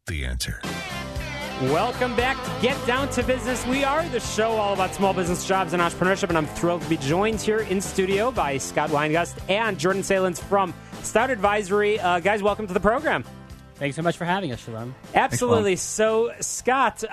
the answer. Welcome back to Get Down to Business. We are the show all about small business, jobs, and entrepreneurship, and I'm thrilled to be joined here in studio by Scott Weingust and Jordan Salins from Stout Advisory. Guys, welcome to the program. Thanks so much for having us, Shalom. Absolutely. So, Scott,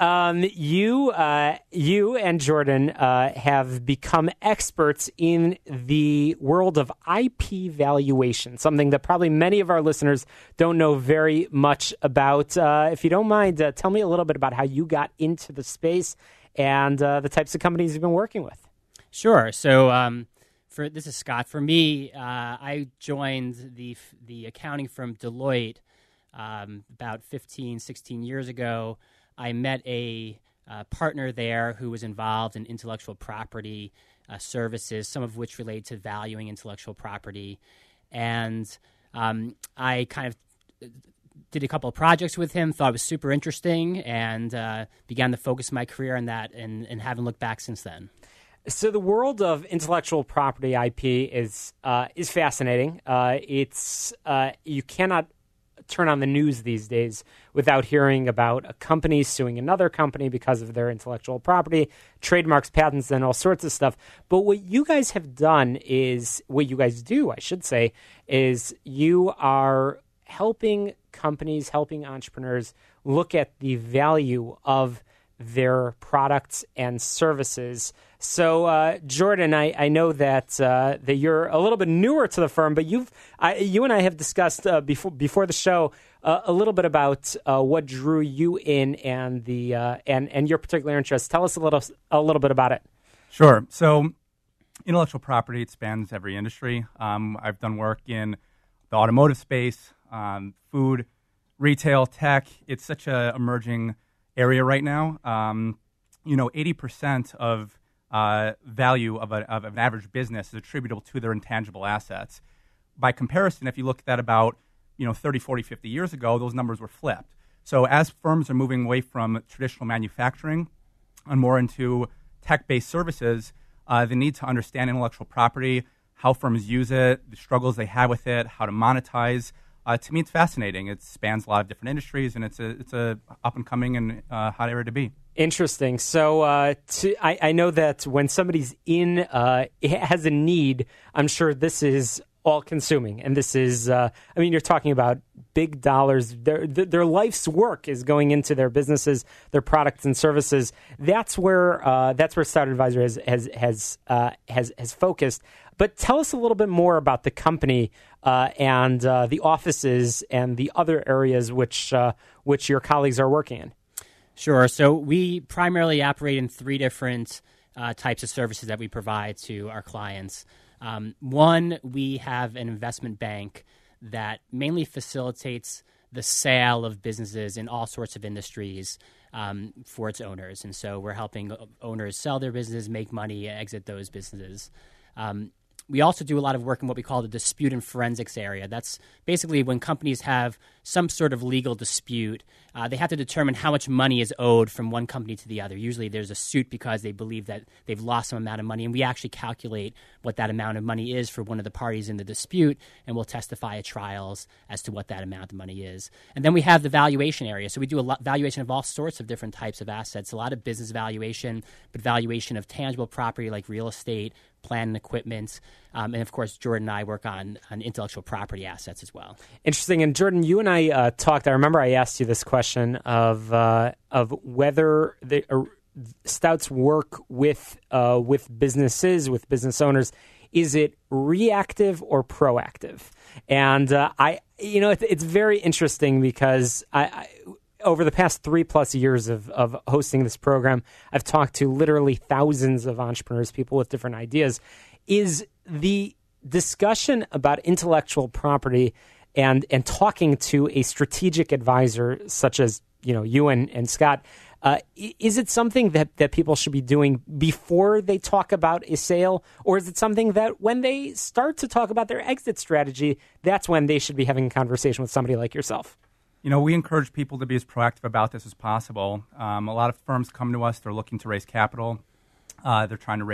you and Jordan have become experts in the world of IP valuation, something that probably many of our listeners don't know very much about. If you don't mind, tell me a little bit about how you got into the space and the types of companies you've been working with. Sure. So, this is Scott. For me, I joined the accounting firm Deloitte about 15, 16 years ago. I met a partner there who was involved in intellectual property services, some of which relate to valuing intellectual property. And I kind of did a couple of projects with him, thought it was super interesting, and began to focus my career on that and haven't looked back since then. So the world of intellectual property IP is fascinating. You cannot turn on the news these days without hearing about a company suing another company because of their intellectual property, trademarks, patents, and all sorts of stuff. But what you guys have done is, what you guys do, I should say, is you are helping companies, helping entrepreneurs look at the value of their products and services. So, Jordan, I know that you're a little bit newer to the firm, but you and I have discussed before the show a little bit about what drew you in and and your particular interest. Tell us a little bit about it. Sure. So, intellectual property, it spans every industry. I've done work in the automotive space, food, retail, tech. It's such an emerging area right now. 80% of value of an average business is attributable to their intangible assets. By comparison, if you look at that about 30, 40, 50 years ago, those numbers were flipped. So as firms are moving away from traditional manufacturing and more into tech-based services, the need to understand intellectual property, how firms use it, the struggles they have with it, how to monetize. To me, it's fascinating. It spans a lot of different industries, and it's a up and coming and hot area to be. Interesting. So I know that when somebody's has a need, I'm sure this is all-consuming, and this is you're talking about big dollars. Their life's work is going into their businesses, their products and services. That's where Stout Advisor has focused. But tell us a little bit more about the company and the offices and the other areas which your colleagues are working in. Sure. So we primarily operate in three different types of services that we provide to our clients. One, we have an investment bank that mainly facilitates the sale of businesses in all sorts of industries for its owners. And so we're helping owners sell their businesses, make money, exit those businesses. We also do a lot of work in what we call the dispute and forensics area. That's basically when companies have some sort of legal dispute, they have to determine how much money is owed from one company to the other. Usually there's a suit because they believe that they've lost some amount of money, and we actually calculate what that amount of money is for one of the parties in the dispute, and we'll testify at trials as to what that amount of money is. And then we have the valuation area. So we do valuation of all sorts of different types of assets, a lot of business valuation, but valuation of tangible property like real estate, plant and equipment, and of course, Jordan and I work on intellectual property assets as well. Interesting. And Jordan, you and I talked. I remember I asked you this question of whether Stout's work with businesses, with business owners, is it reactive or proactive? And it's very interesting because I over the past 3+ years of hosting this program, I've talked to literally thousands of entrepreneurs, people with different ideas. Is the discussion about intellectual property and talking to a strategic advisor such as you and Scott, is it something that people should be doing before they talk about a sale, or is it something that when they start to talk about their exit strategy, that's when they should be having a conversation with somebody like yourself? We encourage people to be as proactive about this as possible. A lot of firms come to us, they're looking to raise capital. They're talking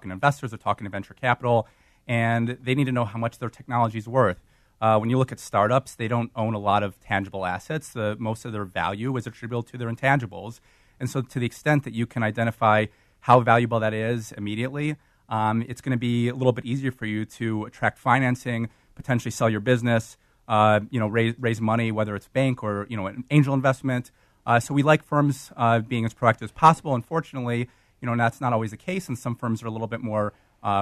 to investors, they're talking to venture capital, and they need to know how much their technology is worth. When you look at startups, they don't own a lot of tangible assets. Most of their value is attributable to their intangibles. And so to the extent that you can identify how valuable that is immediately, it's going to be a little bit easier for you to attract financing, potentially sell your business, raise money, whether it's bank or, an angel investment. So we like firms being as proactive as possible. Unfortunately, that's not always the case, and some firms are a little bit more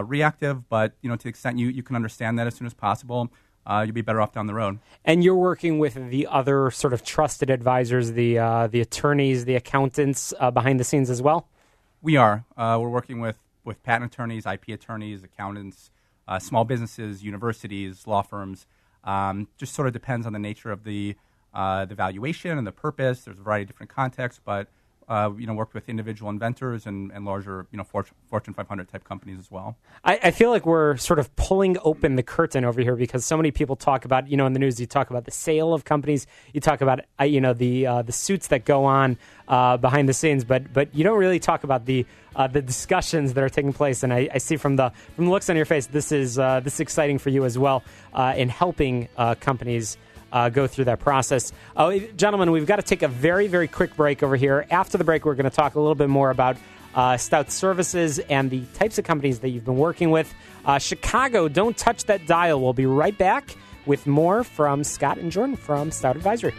reactive. But, to the extent you can understand that as soon as possible, you'll be better off down the road. And you're working with the other sort of trusted advisors, the attorneys, the accountants behind the scenes as well? We are. We're working with patent attorneys, IP attorneys, accountants, small businesses, universities, law firms. Just sort of depends on the nature of the valuation and the purpose. There's a variety of different contexts, but worked with individual inventors and larger, Fortune 500 type companies as well. I feel like we're sort of pulling open the curtain over here because so many people talk about, in the news, you talk about the sale of companies, you talk about, the suits that go on behind the scenes, but you don't really talk about the discussions that are taking place. And I see from the looks on your face, this is exciting for you as well in helping companies go through that process. Gentlemen, we've got to take a very, very quick break over here. After the break, we're going to talk a little bit more about Stout Services and the types of companies that you've been working with. Chicago, don't touch that dial. We'll be right back with more from Scott and Jordan from Stout Advisory.